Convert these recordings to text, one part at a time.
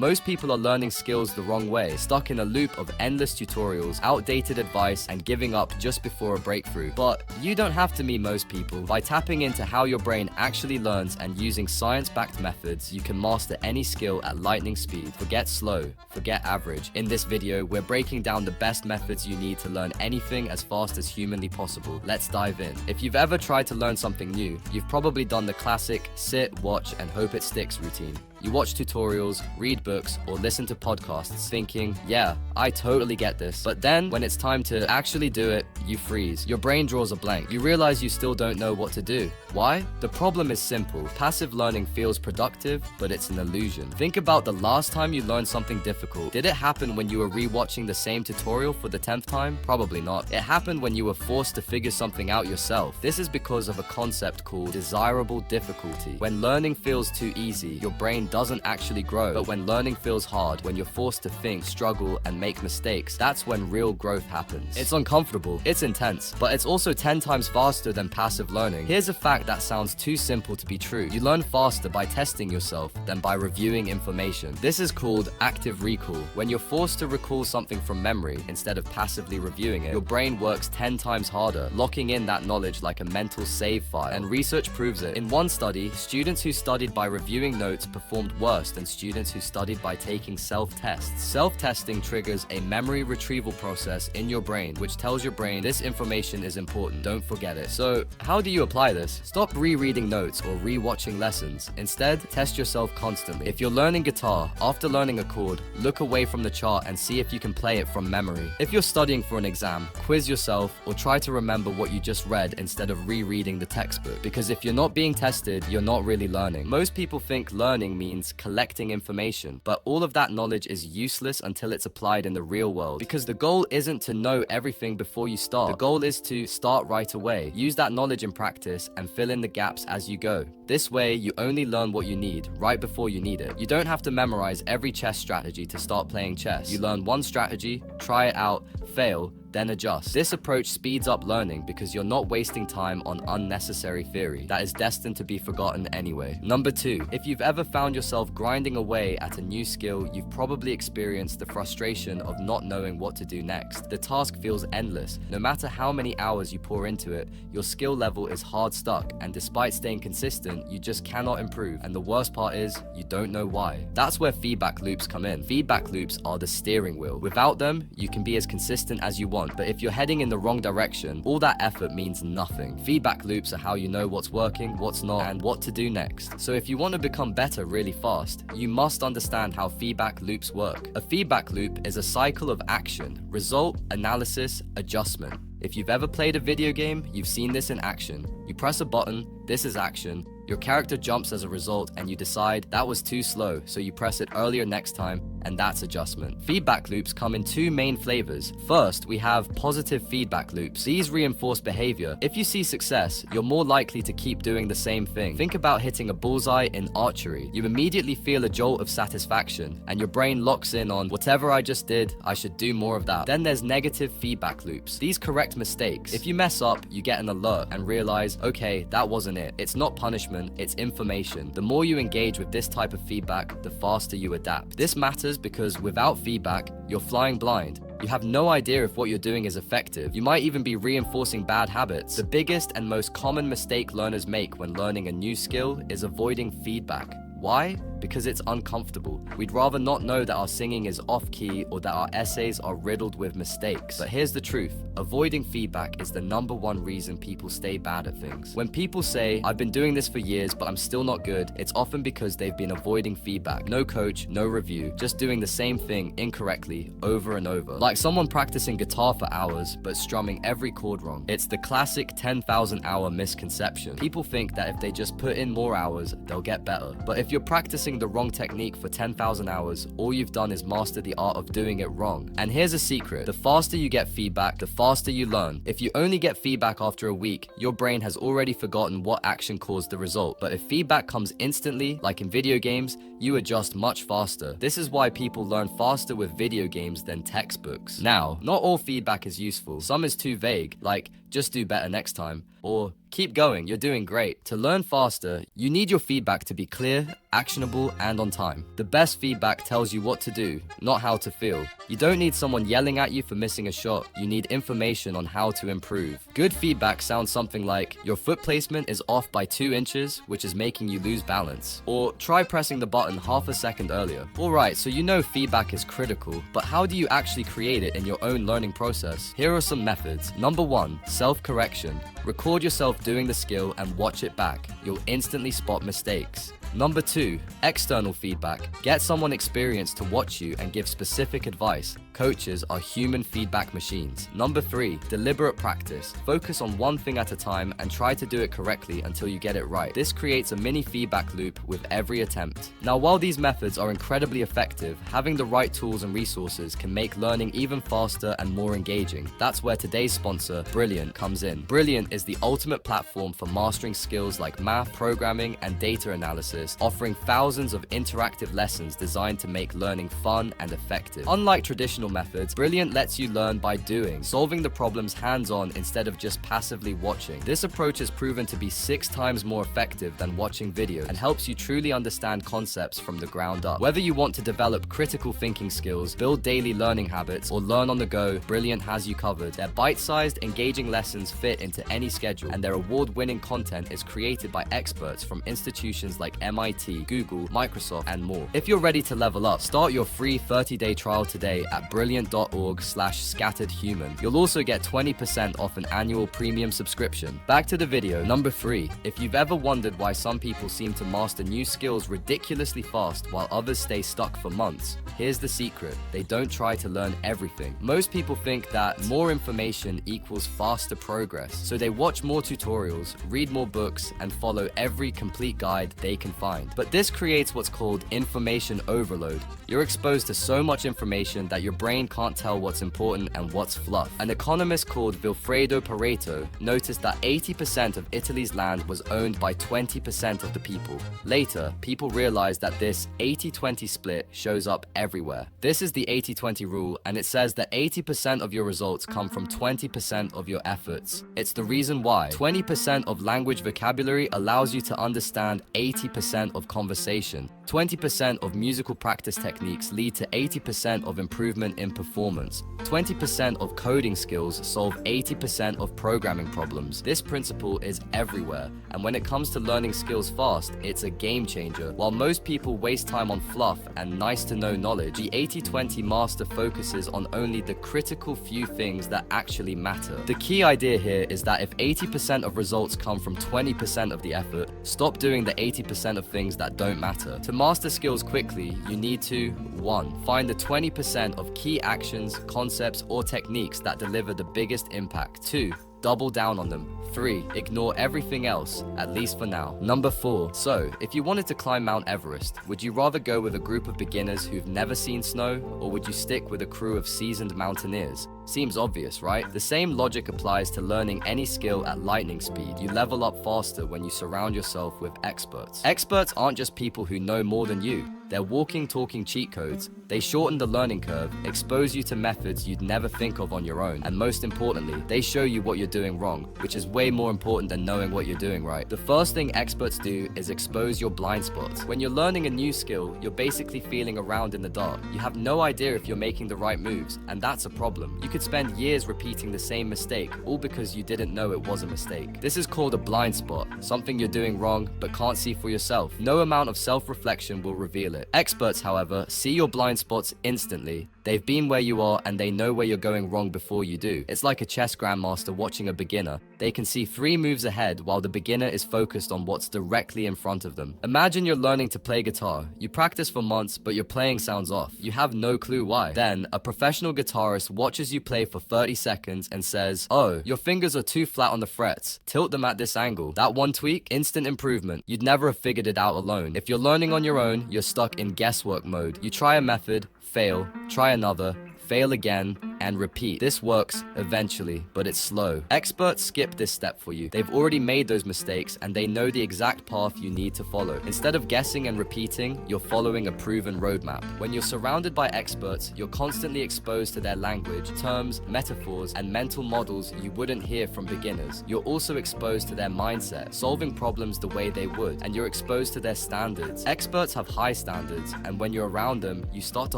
Most people are learning skills the wrong way, stuck in a loop of endless tutorials, outdated advice, and giving up just before a breakthrough. But you don't have to meet most people. By tapping into how your brain actually learns and using science-backed methods, you can master any skill at lightning speed. Forget slow, forget average. In this video, we're breaking down the best methods you need to learn anything as fast as humanly possible. Let's dive in. If you've ever tried to learn something new, you've probably done the classic sit, watch, and hope it sticks routine. You watch tutorials, read books, or listen to podcasts thinking, yeah, I totally get this. But then, when it's time to actually do it, you freeze. Your brain draws a blank. You realize you still don't know what to do. Why? The problem is simple. Passive learning feels productive, but it's an illusion. Think about the last time you learned something difficult. Did it happen when you were rewatching the same tutorial for the 10th time? Probably not. It happened when you were forced to figure something out yourself. This is because of a concept called desirable difficulty. When learning feels too easy, your brain doesn't actually grow. But when learning feels hard, when you're forced to think, struggle, and make mistakes, that's when real growth happens. It's uncomfortable, it's intense, but it's also 10 times faster than passive learning. Here's a fact that sounds too simple to be true. You learn faster by testing yourself than by reviewing information. This is called active recall. When you're forced to recall something from memory instead of passively reviewing it, your brain works 10 times harder, locking in that knowledge like a mental save file. And research proves it. In one study, students who studied by reviewing notes performed worse than students who studied by taking self-tests. Self-testing triggers a memory retrieval process in your brain, which tells your brain this information is important, don't forget it. So, how do you apply this? Stop rereading notes or re-watching lessons. Instead, test yourself constantly. If you're learning guitar, after learning a chord, look away from the chart and see if you can play it from memory. If you're studying for an exam, quiz yourself or try to remember what you just read instead of rereading the textbook. Because if you're not being tested, you're not really learning. Most people think learning means collecting information, but all of that knowledge is useless until it's applied in the real world. Because the goal isn't to know everything before you start. The goal is to start right away. Use that knowledge in practice and fill in the gaps as you go. This way, you only learn what you need right before you need it. You don't have to memorize every chess strategy to start playing chess. You learn one strategy, try it out, fail, then adjust. This approach speeds up learning because you're not wasting time on unnecessary theory that is destined to be forgotten anyway. Number 2, if you've ever found yourself grinding away at a new skill, you've probably experienced the frustration of not knowing what to do next. The task feels endless. No matter how many hours you pour into it, your skill level is hard stuck, and despite staying consistent, you just cannot improve. And the worst part is, you don't know why. That's where feedback loops come in. Feedback loops are the steering wheel. Without them, you can be as consistent as you want, but if you're heading in the wrong direction, all that effort means nothing. Feedback loops are how you know what's working, what's not, and what to do next. So if you want to become better really fast, you must understand how feedback loops work. A feedback loop is a cycle of action, result, analysis, adjustment. If you've ever played a video game, you've seen this in action. You press a button, this is action. Your character jumps as a result, and you decide that was too slow, so you press it earlier next time, and that's adjustment. Feedback loops come in 2 main flavors. First, we have positive feedback loops. These reinforce behavior. If you see success, you're more likely to keep doing the same thing. Think about hitting a bullseye in archery. You immediately feel a jolt of satisfaction, and your brain locks in on whatever I just did, I should do more of that. Then there's negative feedback loops. These correct mistakes. If you mess up, you get an alert and realize, okay, that wasn't it. It's not punishment, it's information. The more you engage with this type of feedback, the faster you adapt. This matters because without feedback, you're flying blind. You have no idea if what you're doing is effective. You might even be reinforcing bad habits. The biggest and most common mistake learners make when learning a new skill is avoiding feedback. Why? Because it's uncomfortable. We'd rather not know that our singing is off-key or that our essays are riddled with mistakes. But here's the truth. Avoiding feedback is the #1 reason people stay bad at things. When people say, I've been doing this for years, but I'm still not good, it's often because they've been avoiding feedback. No coach, no review, just doing the same thing incorrectly over and over. Like someone practicing guitar for hours, but strumming every chord wrong. It's the classic 10,000 hour misconception. People think that if they just put in more hours, they'll get better. But if you're practicing the wrong technique for 10,000 hours, all you've done is master the art of doing it wrong. And here's a secret. The faster you get feedback, the faster you learn. If you only get feedback after a week, your brain has already forgotten what action caused the result. But if feedback comes instantly, like in video games, you adjust much faster. This is why people learn faster with video games than textbooks. Now, not all feedback is useful. Some is too vague, like, just do better next time, or keep going, you're doing great. To learn faster, you need your feedback to be clear, actionable, and on time. The best feedback tells you what to do, not how to feel. You don't need someone yelling at you for missing a shot, you need information on how to improve. Good feedback sounds something like, your foot placement is off by 2 inches, which is making you lose balance. Or, try pressing the button half a second earlier. Alright, so you know feedback is critical, but how do you actually create it in your own learning process? Here are some methods. Number 1, self-correction. Record yourself doing the skill and watch it back. You'll instantly spot mistakes. Number 2, external feedback. Get someone experienced to watch you and give specific advice. Coaches are human feedback machines. Number 3, deliberate practice. Focus on one thing at a time and try to do it correctly until you get it right. This creates a mini feedback loop with every attempt. Now, while these methods are incredibly effective, having the right tools and resources can make learning even faster and more engaging. That's where today's sponsor, Brilliant, comes in. Brilliant is the ultimate platform for mastering skills like math, programming, and data analysis, offering thousands of interactive lessons designed to make learning fun and effective. Unlike traditional methods, Brilliant lets you learn by doing, solving the problems hands-on instead of just passively watching. This approach has proven to be 6 times more effective than watching videos and helps you truly understand concepts from the ground up. Whether you want to develop critical thinking skills, build daily learning habits, or learn on the go, Brilliant has you covered. Their bite-sized, engaging lessons fit into any schedule, and their award-winning content is created by experts from institutions like MIT, Google, Microsoft, and more. If you're ready to level up, start your free 30-day trial today at brilliant.org/scatteredhuman. You'll also get 20% off an annual premium subscription. Back to the video. Number 3, if you've ever wondered why some people seem to master new skills ridiculously fast while others stay stuck for months, here's the secret. They don't try to learn everything. Most people think that more information equals faster progress, so they watch more tutorials, read more books, and follow every complete guide they can find. But this creates what's called information overload. You're exposed to so much information that your brain can't tell what's important and what's fluff. An economist called Vilfredo Pareto noticed that 80% of Italy's land was owned by 20% of the people. Later, people realized that this 80-20 split shows up everywhere. This is the 80-20 rule, and it says that 80% of your results come from 20% of your efforts. It's the reason why 20% of language vocabulary allows you to understand 80% of conversation. 20% of musical practice techniques lead to 80% of improvement in performance. 20% of coding skills solve 80% of programming problems. This principle is everywhere, and when it comes to learning skills fast, it's a game changer. While most people waste time on fluff and nice-to-know knowledge, the 80-20 master focuses on only the critical few things that actually matter. The key idea here is that if 80% of results come from 20% of the effort, stop doing the 80% of things that don't matter. To master skills quickly, you need to 1. Find the 20% of key actions, concepts, or techniques that deliver the biggest impact. 2. Double down on them. 3. Ignore everything else, at least for now. Number 4. So, if you wanted to climb Mount Everest, would you rather go with a group of beginners who've never seen snow, or would you stick with a crew of seasoned mountaineers? Seems obvious, right? The same logic applies to learning any skill at lightning speed. You level up faster when you surround yourself with experts. Experts aren't just people who know more than you. They're walking, talking cheat codes. They shorten the learning curve, expose you to methods you'd never think of on your own, and most importantly, they show you what you're doing wrong, which is way more important than knowing what you're doing right. The first thing experts do is expose your blind spots. When you're learning a new skill, you're basically feeling around in the dark. You have no idea if you're making the right moves, and that's a problem. You could spend years repeating the same mistake, all because you didn't know it was a mistake. This is called a blind spot, something you're doing wrong but can't see for yourself. No amount of self-reflection will reveal it. Experts, however, see your blind spots instantly. They've been where you are and they know where you're going wrong before you do. It's like a chess grandmaster watching a beginner. They can see 3 moves ahead while the beginner is focused on what's directly in front of them. Imagine you're learning to play guitar. You practice for months, but your playing sounds off. You have no clue why. Then, a professional guitarist watches you play for 30 seconds and says, "Oh, your fingers are too flat on the frets. Tilt them at this angle." That one tweak, instant improvement. You'd never have figured it out alone. If you're learning on your own, you're stuck in guesswork mode. You try a method, fail, try another, fail again, and repeat. This works eventually, but it's slow. Experts skip this step for you. They've already made those mistakes and they know the exact path you need to follow. Instead of guessing and repeating, you're following a proven roadmap. When you're surrounded by experts, you're constantly exposed to their language, terms, metaphors, and mental models you wouldn't hear from beginners. You're also exposed to their mindset, solving problems the way they would, and you're exposed to their standards. Experts have high standards, and when you're around them, you start to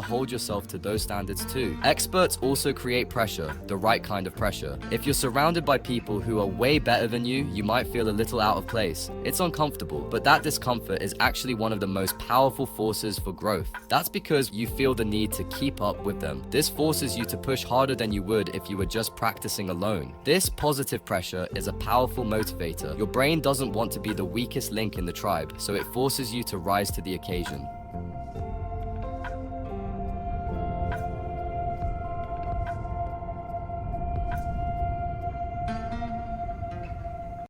hold yourself to those standards too. Experts also create pressure, the right kind of pressure. If you're surrounded by people who are way better than you might feel a little out of place. It's uncomfortable, but that discomfort is actually one of the most powerful forces for growth. That's because you feel the need to keep up with them. This forces you to push harder than you would if you were just practicing alone. This positive pressure is a powerful motivator. Your brain doesn't want to be the weakest link in the tribe, so it forces you to rise to the occasion.